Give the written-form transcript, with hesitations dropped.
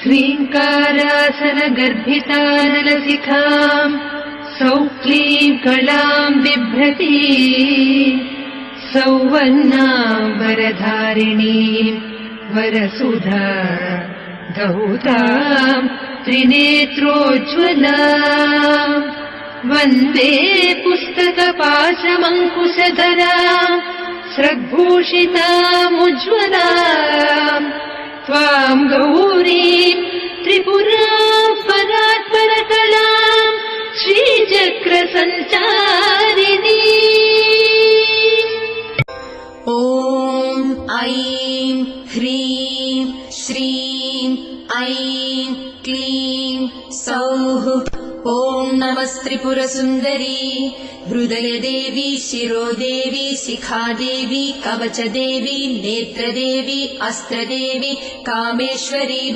ह्रीङ्कारासनगर्भितानलशिखाम् सौक्लीम् कलाम् बिभ्रती सौवर्णाम् वरधारिणीम् वरसुधा धौताम् त्रिनेत्रोज्ज्वलाम् वन्दे पुस्तकपाशमङ्कुशधराम् स्रग्भूषितामुज्ज्वलाम् त्वाम् गौरीम् त्रिपुराम् परात्परकलाम् श्रीचक्रसञ्चारिणी। ॐ ऐं ह्रीं श्रीं ऐं क्लीं सौः। ॐ नमस्त्रिपुरसुन्दरी हृदयदेवी शिरोदेवी शिखादेवी कवचदेवी नेत्रदेवी अस्त्रदेवी कामेश्वरी